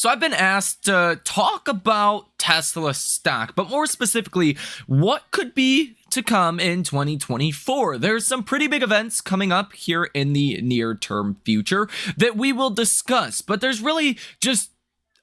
So I've been asked to talk about Tesla stock, but more specifically, what could be to come in 2024. There's some pretty big events coming up here in the near-term future that we will discuss, but there's really just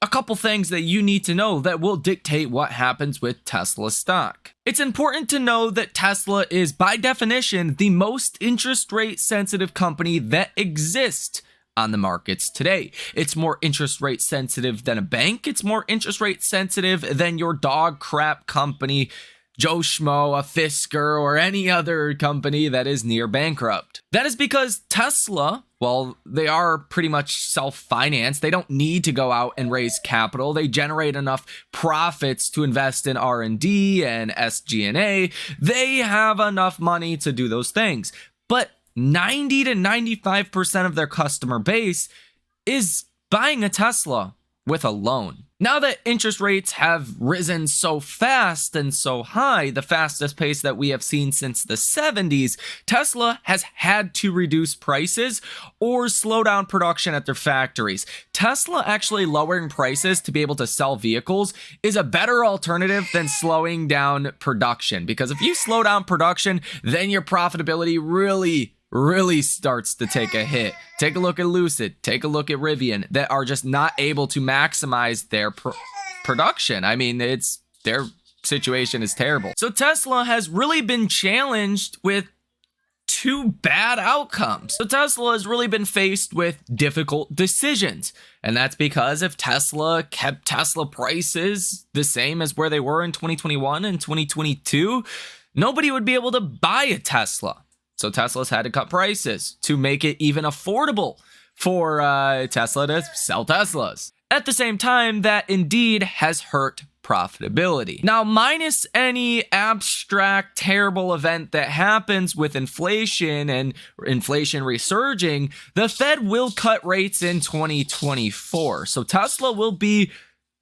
a couple things that you need to know that will dictate what happens with Tesla stock. It's important to know that Tesla is, by definition, the most interest rate sensitive company that exists on the markets today. It's more interest rate sensitive than a bank. It's more interest rate sensitive than your dog crap company, Joe Schmo, a Fisker, or any other company that is near bankrupt. That is because Tesla, well, they are pretty much self-financed. They don't need to go out and raise capital. They generate enough profits to invest in R&D and SG&A. They have enough money to do those things. But 90 to 95% of their customer base is buying a Tesla with a loan. Now that interest rates have risen so fast and so high, the fastest pace that we have seen since the 70s, Tesla has had to reduce prices or slow down production at their factories. Tesla actually lowering prices to be able to sell vehicles is a better alternative than slowing down production, because if you slow down production, then your profitability really starts to take a hit. Take a look at Lucid, take a look at Rivian, that are just not able to maximize their production. I mean, their situation is terrible. So Tesla has really been challenged with two bad outcomes. So Tesla has really been faced with difficult decisions. And that's because if Tesla kept Tesla prices the same as where they were in 2021 and 2022, nobody would be able to buy a Tesla. So Tesla's had to cut prices to make it even affordable for Tesla to sell Teslas. At the same time, that indeed has hurt profitability. Now, minus any abstract, terrible event that happens with inflation and inflation resurging, the Fed will cut rates in 2024. So Tesla will be,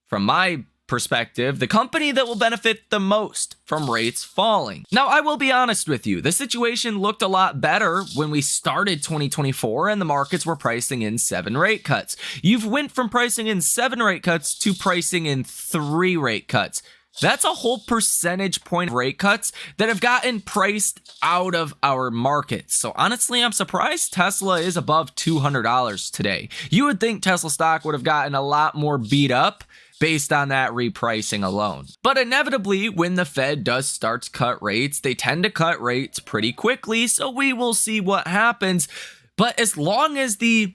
from my perspective, the company that will benefit the most from rates falling. Now, I will be honest with you, the situation looked a lot better when we started 2024 and the markets were pricing in 7 rate cuts. You've went from pricing in 7 rate cuts to pricing in 3 rate cuts. That's a whole percentage point of rate cuts that have gotten priced out of our markets. So honestly, I'm surprised Tesla is above $200 today. You would think Tesla stock would have gotten a lot more beat up based on that repricing alone. But inevitably, when the Fed does start to cut rates, they tend to cut rates pretty quickly, so we will see what happens. But as long as the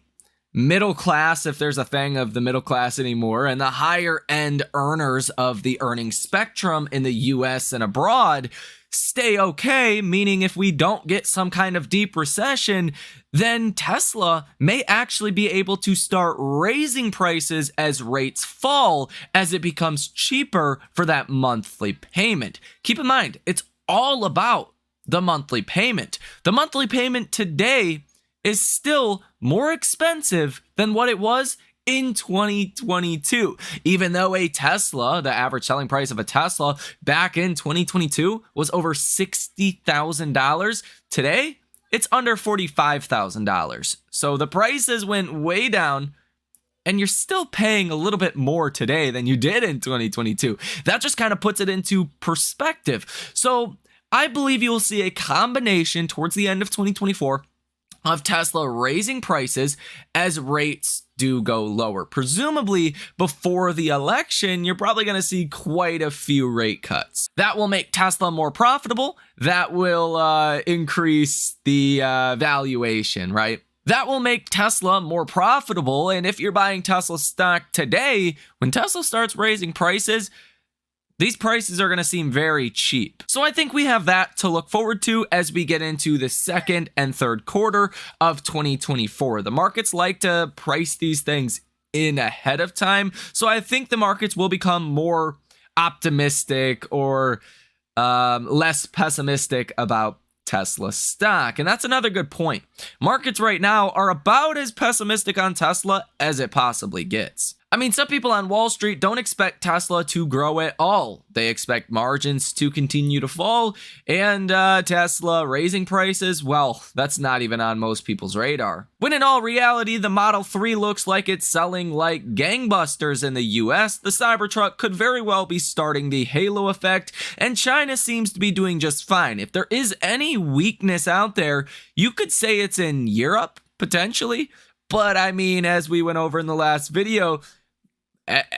middle class, if there's a thing of the middle class anymore, and the higher end earners of the earnings spectrum in the US and abroad stay okay, meaning if we don't get some kind of deep recession, then Tesla may actually be able to start raising prices as rates fall, as it becomes cheaper for that monthly payment. Keep in mind, it's all about the monthly payment. The monthly payment today is still more expensive than what it was in 2022. Even though a Tesla, the average selling price of a Tesla back in 2022 was over $60,000, today it's under $45,000. So the prices went way down, and you're still paying a little bit more today than you did in 2022. That just kind of puts it into perspective. So I believe you will see a combination towards the end of 2024 of Tesla raising prices as rates do go lower. Presumably, before the election, you're probably going to see quite a few rate cuts. That will make Tesla more profitable. That will increase the valuation, right? That will make Tesla more profitable. And if you're buying Tesla stock today, when Tesla starts raising prices, these prices are going to seem very cheap. So I think we have that to look forward to as we get into the second and third quarter of 2024. The markets like to price these things in ahead of time. So I think the markets will become more optimistic or less pessimistic about Tesla stock. And that's another good point. Markets right now are about as pessimistic on Tesla as it possibly gets. I mean, some people on Wall Street don't expect Tesla to grow at all. They expect margins to continue to fall, and Tesla raising prices, well, that's not even on most people's radar. When in all reality, the Model 3 looks like it's selling like gangbusters in the US, the Cybertruck could very well be starting the halo effect, and China seems to be doing just fine. If there is any weakness out there, you could say it's in Europe, potentially. But I mean, as we went over in the last video,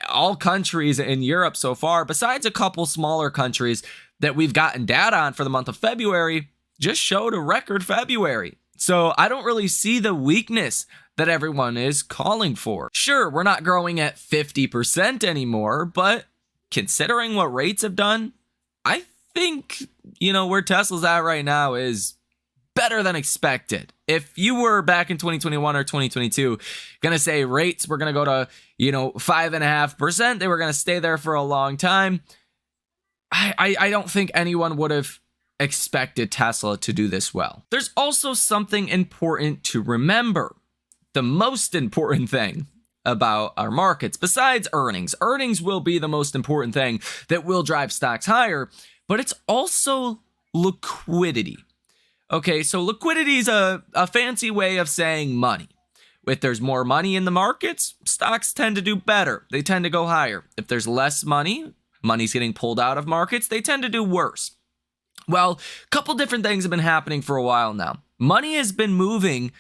all countries in Europe so far, besides a couple smaller countries that we've gotten data on for the month of February, just showed a record February. So I don't really see the weakness that everyone is calling for. Sure, we're not growing at 50% anymore, but considering what rates have done, I think, where Tesla's at right now is better than expected. If you were back in 2021 or 2022 gonna say rates were gonna go to 5.5%, they were gonna stay there for a long time, I don't think anyone would have expected Tesla to do this well. There's also something important to remember. The most important thing about our markets, besides earnings will be the most important thing that will drive stocks higher, but it's also liquidity. Okay, so liquidity is a fancy way of saying money. If there's more money in the markets, stocks tend to do better. They tend to go higher. If there's less money, money's getting pulled out of markets, they tend to do worse. Well, a couple different things have been happening for a while now. Money has been moving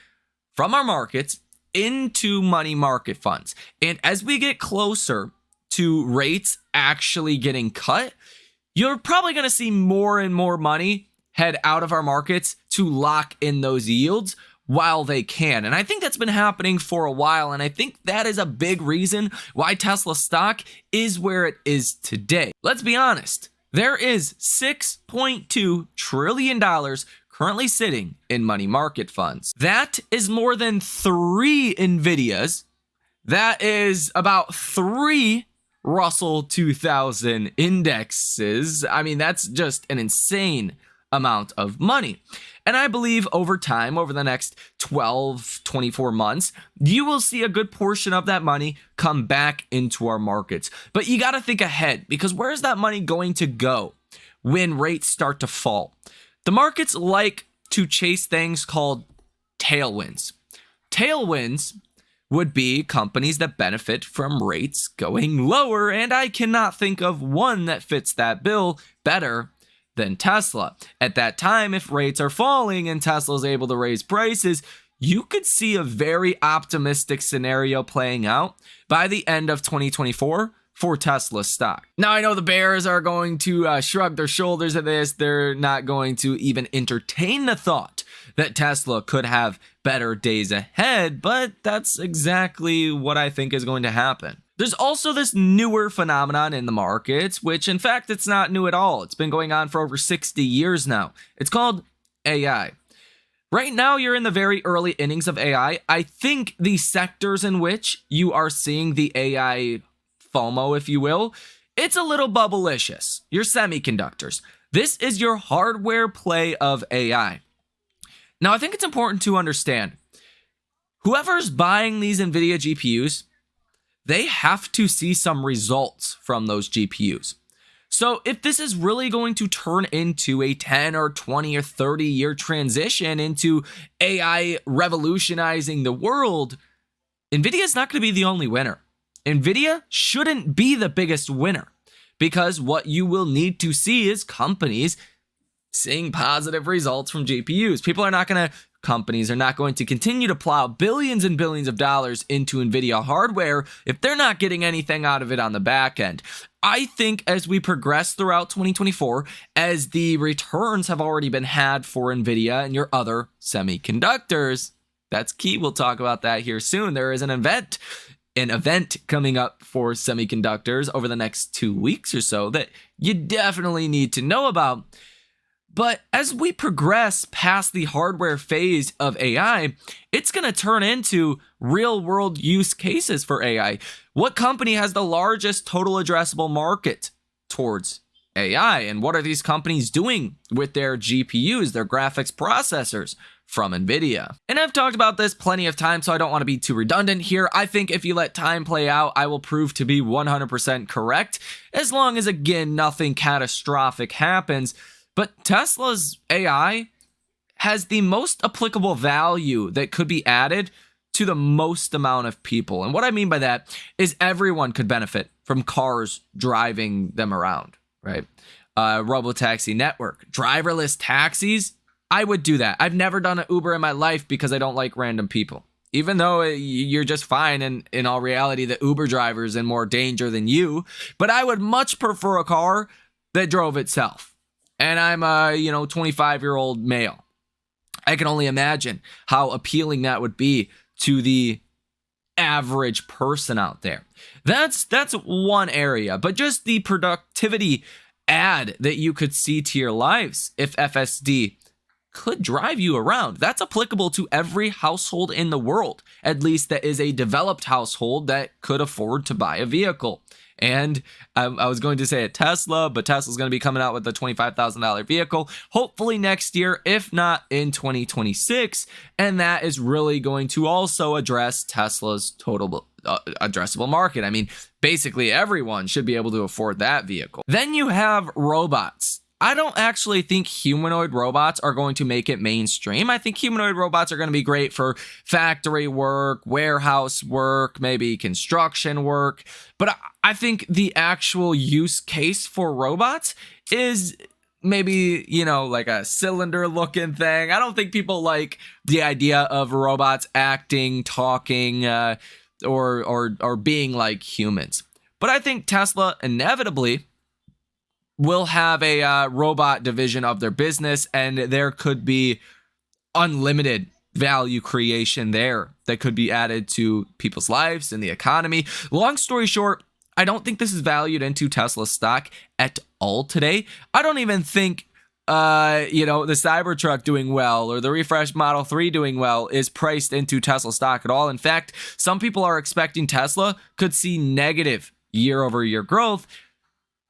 from our markets into money market funds. And as we get closer to rates actually getting cut, you're probably going to see more and more money head out of our markets to lock in those yields while they can. And I think that's been happening for a while. And I think that is a big reason why Tesla stock is where it is today. Let's be honest. There is $6.2 trillion currently sitting in money market funds. That is more than 3 NVIDIAs. That is about 3 Russell 2000 indexes. I mean, that's just an insane amount of money. And I believe over time, over the next 12, 24 months, you will see a good portion of that money come back into our markets. But you got to think ahead, because where is that money going to go when rates start to fall? The markets like to chase things called tailwinds. Tailwinds would be companies that benefit from rates going lower, and I cannot think of one that fits that bill better than Tesla. At that time, if rates are falling and Tesla is able to raise prices, you could see a very optimistic scenario playing out by the end of 2024 for Tesla stock. Now, I know the bears are going to shrug their shoulders at this. They're not going to even entertain the thought that Tesla could have better days ahead, but that's exactly what I think is going to happen. There's also this newer phenomenon in the markets, which in fact, it's not new at all. It's been going on for over 60 years now. It's called AI. Right now, you're in the very early innings of AI. I think the sectors in which you are seeing the AI FOMO, if you will, it's a little bubblicious. Your semiconductors. This is your hardware play of AI. Now, I think it's important to understand, whoever's buying these NVIDIA GPUs, they have to see some results from those GPUs. So if this is really going to turn into a 10 or 20 or 30 year transition into AI revolutionizing the world, NVIDIA is not going to be the only winner. NVIDIA shouldn't be the biggest winner, because what you will need to see is companies seeing positive results from GPUs. Companies are not going to continue to plow billions and billions of dollars into NVIDIA hardware if they're not getting anything out of it on the back end. I think as we progress throughout 2024, as the returns have already been had for NVIDIA and your other semiconductors, that's key. We'll talk about that here soon. There is an event coming up for semiconductors over the next 2 weeks or so that you definitely need to know about. But as we progress past the hardware phase of AI, it's going to turn into real world use cases for AI. What company has the largest total addressable market towards AI? And what are these companies doing with their GPUs, their graphics processors, from Nvidia. And I've talked about this plenty of times, so I don't want to be too redundant here. I think if you let time play out, I will prove to be 100% correct, as long as, again, nothing catastrophic happens. But Tesla's AI has the most applicable value that could be added to the most amount of people. And what I mean by that is everyone could benefit from cars driving them around, right? Robotaxi network, driverless taxis. I would do that. I've never done an Uber in my life because I don't like random people. Even though you're just fine, and in all reality, the Uber driver's in more danger than you. But I would much prefer a car that drove itself. And I'm a 25-year-old male. I can only imagine how appealing that would be to the average person out there. That's one area, but just the productivity add that you could see to your lives if FSD could drive you around. That's applicable to every household in the world, at least that is a developed household that could afford to buy a vehicle. And I was going to say a Tesla, but Tesla's going to be coming out with a $25,000 vehicle, hopefully next year, if not in 2026. And that is really going to also address Tesla's total addressable market. I mean, basically everyone should be able to afford that vehicle. Then you have robots. I don't actually think humanoid robots are going to make it mainstream. I think humanoid robots are going to be great for factory work, warehouse work, maybe construction work. But I think the actual use case for robots is maybe, like a cylinder looking thing. I don't think people like the idea of robots acting, talking, or being like humans. But I think Tesla inevitably will have a robot division of their business, and there could be unlimited value creation there that could be added to people's lives and the economy. Long story short, I don't think this is valued into Tesla stock at all today. I don't even think the Cybertruck doing well or the refreshed Model 3 doing well is priced into Tesla stock at all. In fact, some people are expecting Tesla could see negative year-over-year growth.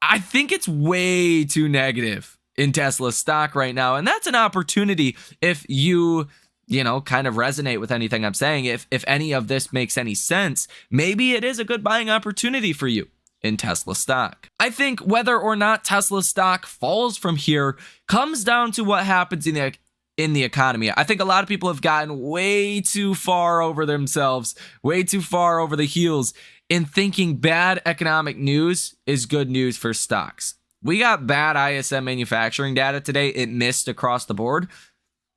I think it's way too negative in Tesla stock right now. And that's an opportunity if you, kind of resonate with anything I'm saying. If any of this makes any sense, maybe it is a good buying opportunity for you in Tesla stock. I think whether or not Tesla stock falls from here comes down to what happens in the economy. I think a lot of people have gotten way too far over themselves, way too far over the heels in thinking bad economic news is good news for stocks. We got bad ISM manufacturing data today. It missed across the board.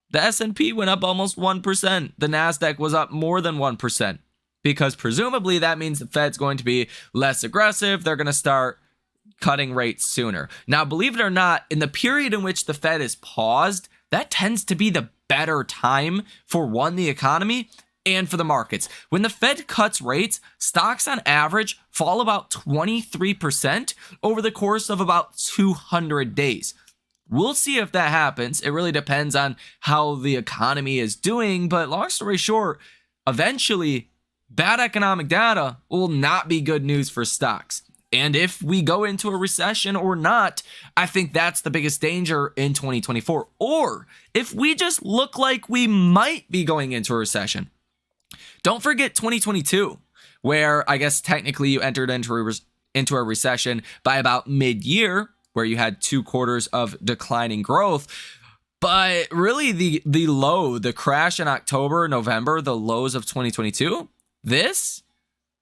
The S&P went up almost 1%. The NASDAQ was up more than 1%, because presumably that means the Fed's going to be less aggressive. They're going to start cutting rates sooner. Now, believe it or not, in the period in which the Fed is paused, that tends to be the better time for, one, the economy, and for the markets. When the Fed cuts rates, stocks on average fall about 23% over the course of about 200 days. We'll see if that happens. It really depends on how the economy is doing, but long story short, eventually, bad economic data will not be good news for stocks. And if we go into a recession or not, I think that's the biggest danger in 2024. Or if we just look like we might be going into a recession. Don't forget 2022, where I guess technically you entered into a recession by about mid-year, where you had 2 quarters of declining growth. But really the crash in October, November, the lows of 2022, this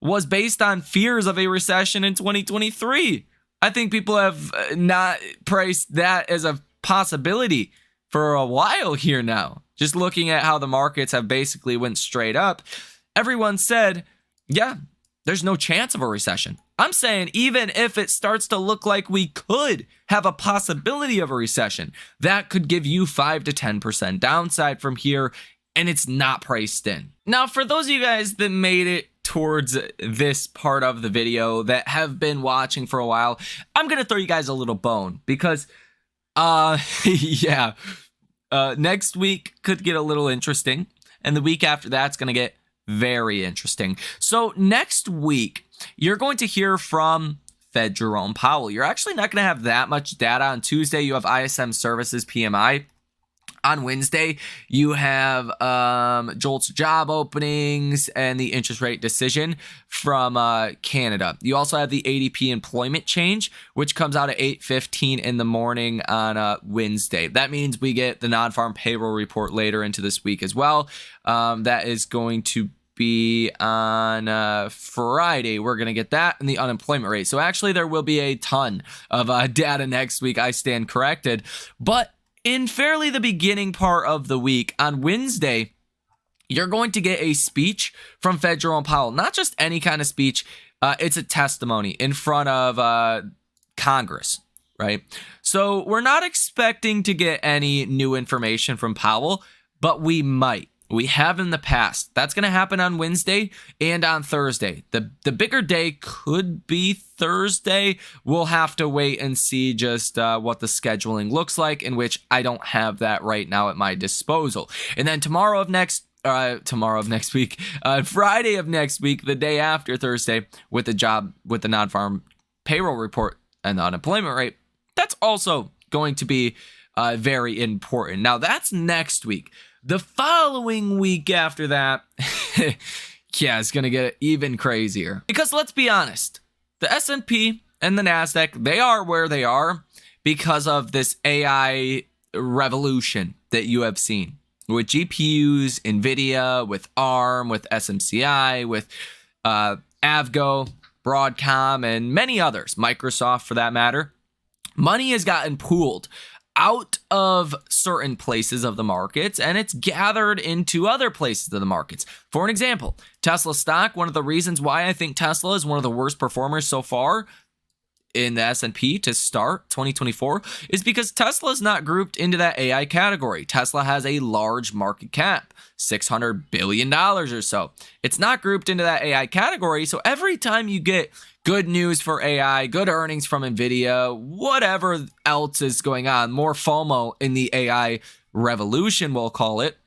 was based on fears of a recession in 2023. I think people have not priced that as a possibility for a while here now. Just looking at how the markets have basically went straight up, everyone said, yeah, there's no chance of a recession. I'm saying even if it starts to look like we could have a possibility of a recession, that could give you 5 to 10% downside from here, and it's not priced in. Now, for those of you guys that made it towards this part of the video that have been watching for a while, I'm going to throw you guys a little bone because, next week could get a little interesting, and the week after that's going to get very interesting. So next week, you're going to hear from Fed Jerome Powell. You're actually not going to have that much data on Tuesday. You have ISM Services PMI. On Wednesday, you have JOLTS job openings and the interest rate decision from Canada. You also have the ADP employment change, which comes out at 8:15 in the morning on Wednesday. That means we get the non-farm payroll report later into this week as well. That is going to be on Friday. We're going to get that and the unemployment rate. So actually, there will be a ton of data next week. I stand corrected. But in fairly the beginning part of the week, on Wednesday, you're going to get a speech from Fed Jerome Powell. Not just any kind of speech. It's a testimony in front of Congress, right? So we're not expecting to get any new information from Powell, but we might. We have in the past. That's going to happen on Wednesday and on Thursday. The bigger day could be Thursday. We'll have to wait and see just what the scheduling looks like, in which I don't have that right now at my disposal. And then tomorrow of next week, Friday of next week, the day after Thursday, with the non-farm payroll report and the unemployment rate, that's also going to be very important. Now, that's next week. The following week after that, yeah, it's going to get even crazier. Because let's be honest, the S&P and the NASDAQ, they are where they are because of this AI revolution that you have seen. With GPUs, NVIDIA, with ARM, with SMCI, with Avgo, Broadcom, and many others, Microsoft for that matter. Money has gotten pooled out of certain places of the markets, and it's gathered into other places of the markets. For an example, Tesla stock, one of the reasons why I think Tesla is one of the worst performers so far in the S&P to start 2024 is because Tesla is not grouped into that AI category. Tesla has a large market cap, $600 billion or so. It's not grouped into that AI category, so every time you get good news for AI, good earnings from NVIDIA, whatever else is going on, more FOMO in the AI revolution, we'll call it,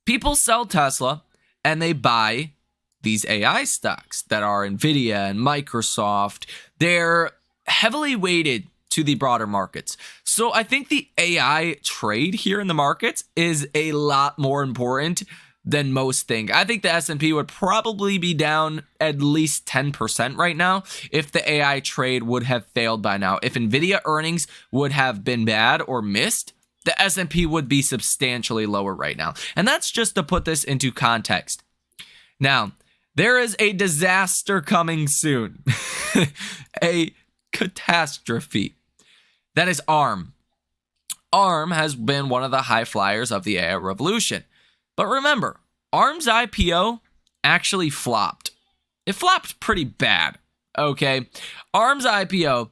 people sell Tesla and they buy these AI stocks that are NVIDIA and Microsoft. They're heavily weighted to the broader markets. So I think the AI trade here in the markets is a lot more important than most think. I think the S&P would probably be down at least 10% right now if the AI trade would have failed by now. If NVIDIA earnings would have been bad or missed, the S&P would be substantially lower right now. And that's just to put this into context. Now, there is a disaster coming soon. A catastrophe. That is ARM. ARM has been one of the high flyers of the AI revolution. But remember, ARM's IPO actually flopped. It flopped pretty bad, okay? ARM's IPO,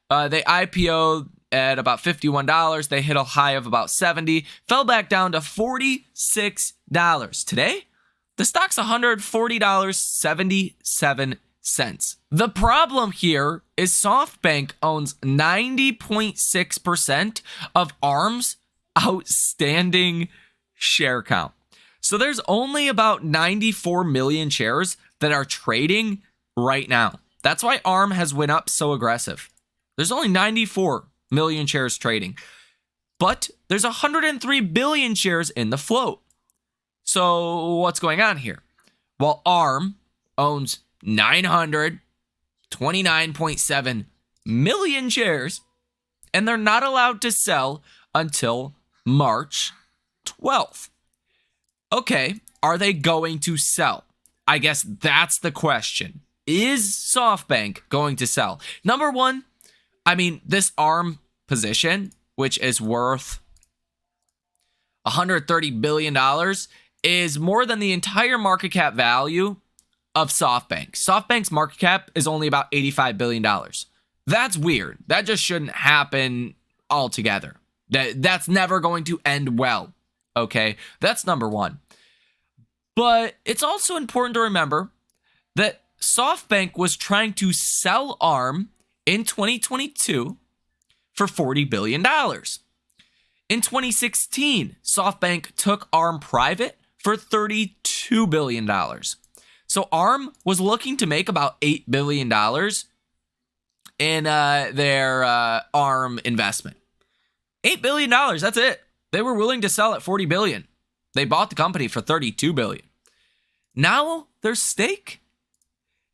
they IPO'd at about $51. They hit a high of about $70, fell back down to $46. Today, the stock's $140.77. The problem here is SoftBank owns 90.6% of ARM's outstanding share count. So there's only about 94 million shares that are trading right now. That's why ARM has went up so aggressive. There's only 94 million shares trading, but there's 103 billion shares in the float. So what's going on here? Well, ARM owns 929.7 million shares, and they're not allowed to sell until March 12th. Okay, are they going to sell? I guess that's the question. Is SoftBank going to sell? Number one, I mean, this ARM position, which is worth $130 billion, is more than the entire market cap value of SoftBank. SoftBank's market cap is only about $85 billion. That's weird. That just shouldn't happen altogether. That's never going to end well. Okay, that's number one. But it's also important to remember that SoftBank was trying to sell ARM in 2022 for $40 billion. In 2016, SoftBank took ARM private for $32 billion. So ARM was looking to make about $8 billion in their ARM investment. $8 billion, that's it. They were willing to sell at 40 billion. They bought the company for 32 billion. Now their stake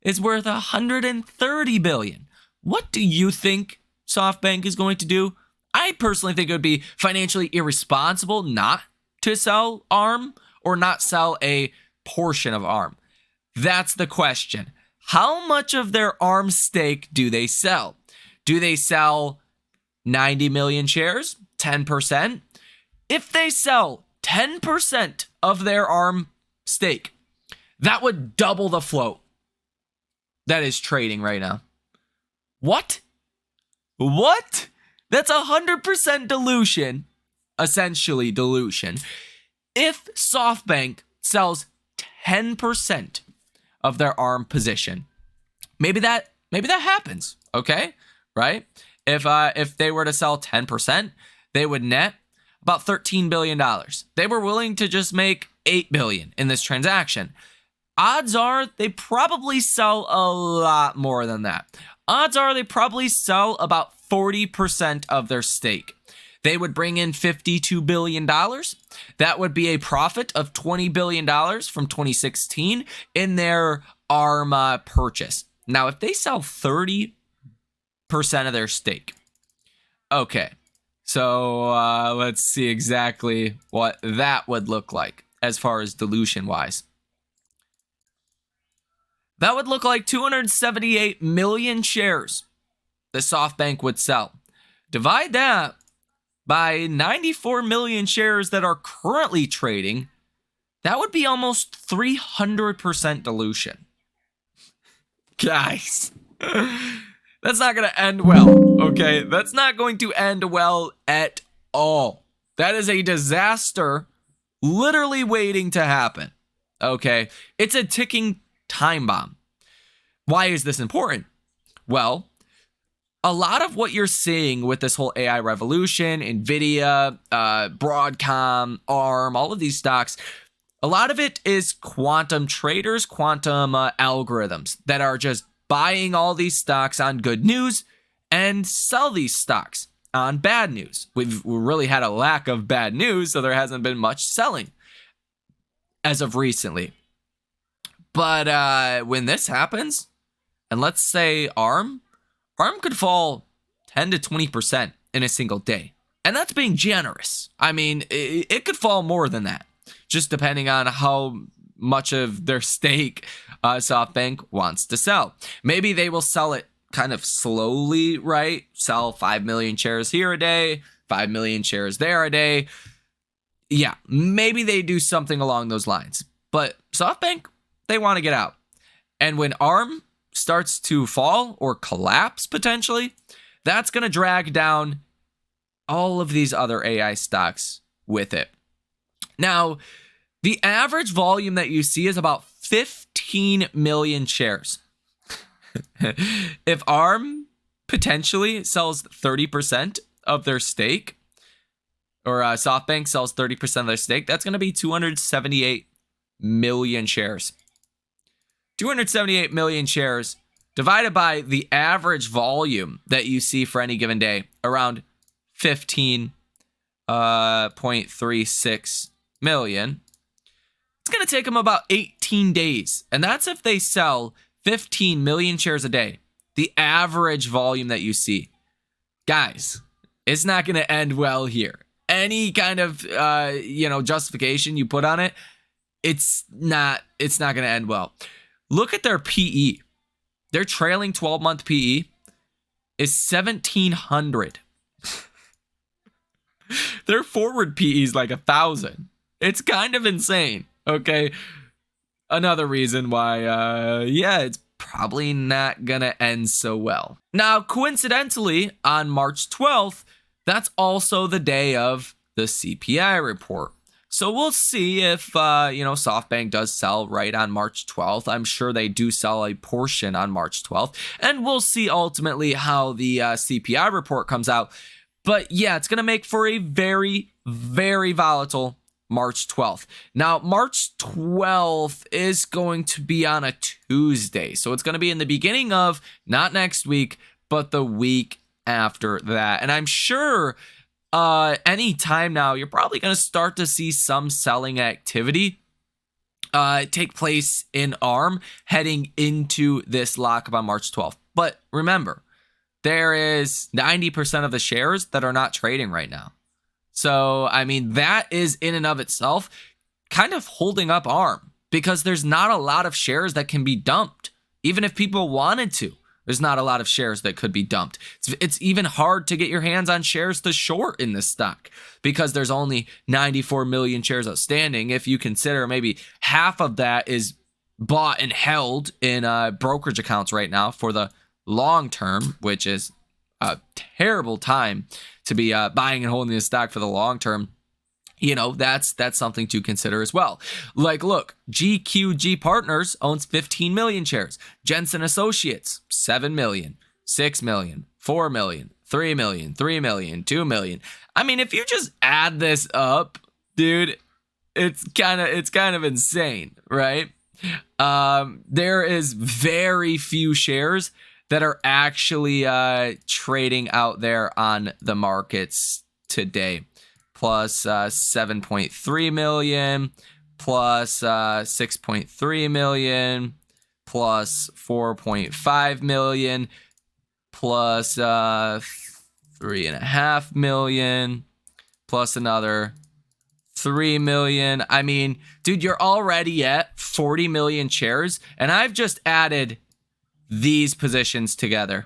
is worth 130 billion. What do you think SoftBank is going to do? I personally think it would be financially irresponsible not to sell ARM or not sell a portion of ARM. That's the question. How much of their ARM stake do they sell? Do they sell 90 million shares? 10%? If they sell 10% of their ARM stake, that would double the float that is trading right now. What? What? That's 100% dilution, essentially dilution. If SoftBank sells 10% of their ARM position, maybe that happens, okay? Right? If they were to sell 10%, they would net about $13 billion. They were willing to just make $8 billion in this transaction. Odds are they probably sell a lot more than that. Odds are they probably sell about 40% of their stake. They would bring in $52 billion. That would be a profit of $20 billion from 2016 in their ARM purchase. Now, if they sell 30% of their stake, okay, so let's see exactly what that would look like as far as dilution-wise. That would look like 278 million shares the SoftBank would sell. Divide that by 94 million shares that are currently trading. That would be almost 300% dilution. Guys, that's not going to end well, okay? That's not going to end well at all. That is a disaster literally waiting to happen, okay? It's a ticking time bomb. Why is this important? Well, a lot of what you're seeing with this whole AI revolution, NVIDIA, Broadcom, ARM, all of these stocks, a lot of it is quantum traders, quantum algorithms that are just buying all these stocks on good news and sell these stocks on bad news. We've really had a lack of bad news, so there hasn't been much selling as of recently. But when this happens, and let's say ARM could fall 10 to 20% in a single day. And that's being generous. I mean, it could fall more than that, just depending on how much of their stake SoftBank wants to sell. Maybe they will sell it kind of slowly, right? Sell 5 million shares here a day, 5 million shares there a day. Yeah, maybe they do something along those lines. But SoftBank, they want to get out. And when ARM starts to fall or collapse potentially, that's going to drag down all of these other AI stocks with it. Now, the average volume that you see is about 15 million shares. If ARM potentially sells 30% of their stake, or SoftBank sells 30% of their stake, that's going to be 278 million shares. 278 million shares divided by the average volume that you see for any given day, around 15.36 million. It's going to take them about 18 days. And that's if they sell 15 million shares a day. The average volume that you see. Guys, it's not going to end well here. Any kind of, justification you put on it, it's not going to end well. Look at their PE. Their trailing 12-month PE is 1,700. Their forward PE is like 1,000. It's kind of insane, okay? Another reason why, it's probably not gonna end so well. Now, coincidentally, on March 12th, that's also the day of the CPI report. So we'll see if, SoftBank does sell right on March 12th. I'm sure they do sell a portion on March 12th. And we'll see ultimately how the CPI report comes out. But yeah, it's going to make for a very, very volatile March 12th. Now, March 12th is going to be on a Tuesday. So it's going to be in the beginning of, not next week, but the week after that. And I'm sure any time now, you're probably going to start to see some selling activity take place in ARM heading into this lockup on March 12th. But remember, there is 90% of the shares that are not trading right now. So, I mean, that is in and of itself kind of holding up ARM because there's not a lot of shares that can be dumped. Even if people wanted to, there's not a lot of shares that could be dumped. It's even hard to get your hands on shares to short in this stock because there's only 94 million shares outstanding. If you consider maybe half of that is bought and held in brokerage accounts right now for the long term, which is a terrible time to be buying and holding this stock for the long term. You know, that's something to consider as well. Like, look, GQG Partners owns 15 million shares. Jensen Associates, 7 million, 6 million, 4 million, 3 million, 3 million, 2 million. I mean, if you just add this up, dude, it's kind of insane, right? There is very few shares that are actually trading out there on the markets today. Plus 7.3 million, plus 6.3 million, plus 4.5 million, plus 3.5 million, plus another 3 million. I mean, dude, you're already at 40 million shares, and I've just added these positions together.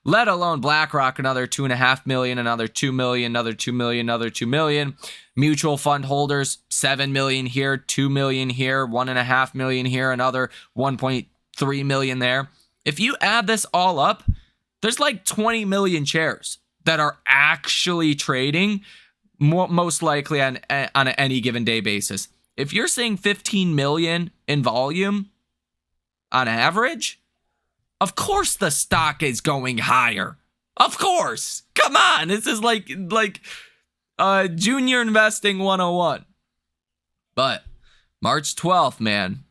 Let alone BlackRock, another 2.5 million, another 2 million, another 2 million, another 2 million. Mutual fund holders, 7 million here, 2 million here, 1.5 million here, another 1.3 million there. If you add this all up, there's like 20 million shares that are actually trading, most likely on any given day basis. If you're seeing 15 million in volume on average, of course the stock is going higher. Of course. Come on. This is like junior investing 101. But March 12th, man,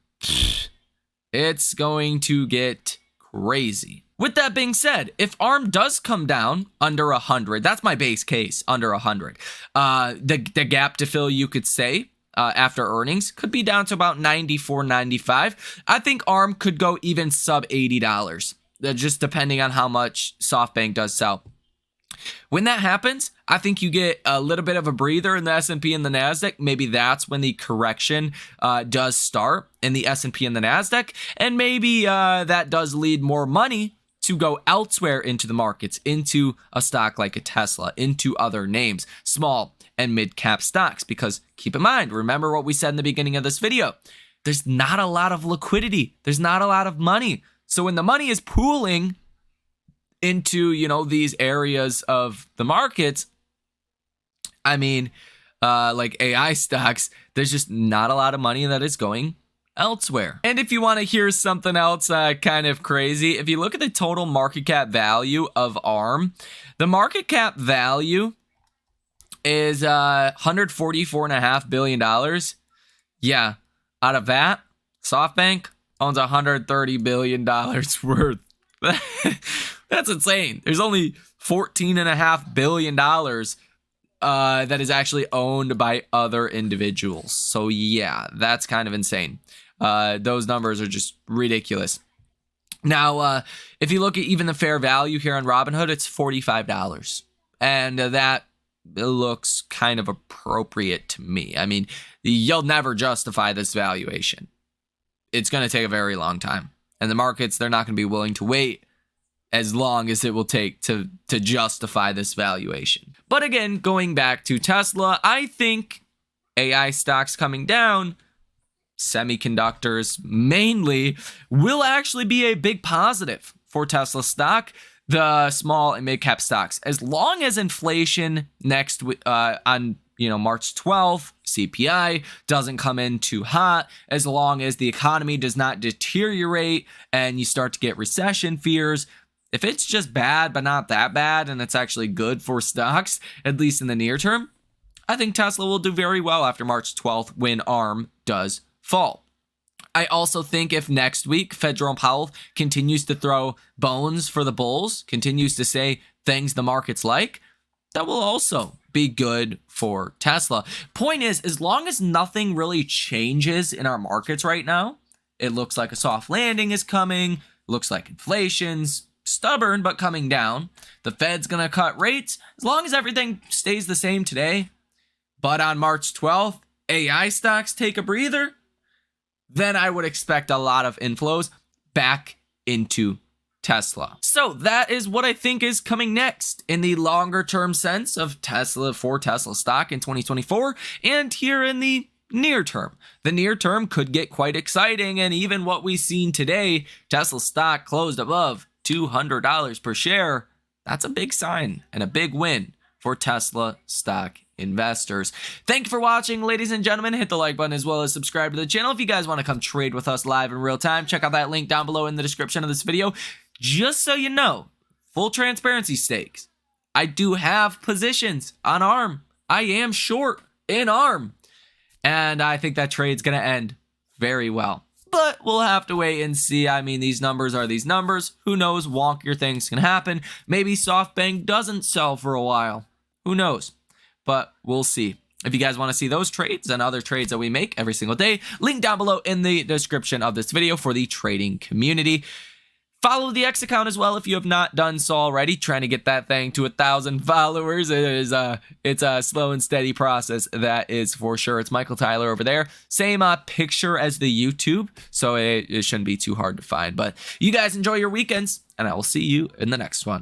it's going to get crazy. With that being said, if ARM does come down under 100, that's my base case, under 100. The gap to fill, you could say, after earnings could be down to about 94, 95. I think ARM could go even sub $80, just depending on how much SoftBank does sell. When that happens, I think you get a little bit of a breather in the S&P and the NASDAQ. Maybe that's when the correction does start in the S&P and the NASDAQ. And maybe that does lead more money to go elsewhere into the markets, into a stock like a Tesla, into other names, small and mid-cap stocks. Because keep in mind, remember what we said in the beginning of this video, there's not a lot of liquidity. There's not a lot of money. So when the money is pooling into, you know, these areas of the markets, I mean, like AI stocks, there's just not a lot of money that is going elsewhere. And if you want to hear something else kind of crazy, if you look at the total market cap value of ARM, the market cap value is $144.5 billion. Yeah, out of that, SoftBank owns $130 billion worth. That's insane. There's only $14.5 billion that is actually owned by other individuals. So yeah, that's kind of insane. Those numbers are just ridiculous. Now, if you look at even the fair value here on Robinhood, it's $45. And that looks kind of appropriate to me. I mean, you'll never justify this valuation. It's going to take a very long time. And the markets, they're not going to be willing to wait as long as it will take to justify this valuation. But again, going back to Tesla, I think AI stocks coming down, semiconductors mainly, will actually be a big positive for Tesla stock, the small and mid-cap stocks. As long as inflation next on March 12th, CPI doesn't come in too hot, as long as the economy does not deteriorate and you start to get recession fears, if it's just bad but not that bad and it's actually good for stocks, at least in the near term, I think Tesla will do very well after March 12th when ARM does fall. I also think if next week Jerome Powell continues to throw bones for the bulls, continues to say things the markets like, that will also be good for Tesla. Point is, as long as nothing really changes in our markets right now, it looks like a soft landing is coming, looks like inflation's stubborn but coming down, the Fed's gonna cut rates, as long as everything stays the same today, but on March 12th, AI stocks take a breather, then I would expect a lot of inflows back into Tesla. So that is what I think is coming next in the longer term sense of Tesla for Tesla stock in 2024 and here in the near term. The near term could get quite exciting, and even what we've seen today, Tesla stock closed above $200 per share. That's a big sign and a big win for Tesla stock investors. Thank you for watching, ladies and gentlemen. Hit the like button as well as subscribe to the channel. If you guys want to come trade with us live in real time, check out that link down below in the description of this video. Just so you know, full transparency stakes, I do have positions on ARM. I am short in ARM, and I think that trade's going to end very well. But we'll have to wait and see. I mean, these numbers are these numbers. Who knows? Wonkier things can happen. Maybe SoftBank doesn't sell for a while. Who knows? But we'll see. If you guys want to see those trades and other trades that we make every single day, link down below in the description of this video for the trading community. Follow the X account as well if you have not done so already. Trying to get that thing to 1,000 followers. It's a slow and steady process, that is for sure. It's Michael Tyler over there. Same picture as the YouTube, so it shouldn't be too hard to find. But you guys enjoy your weekends, and I will see you in the next one.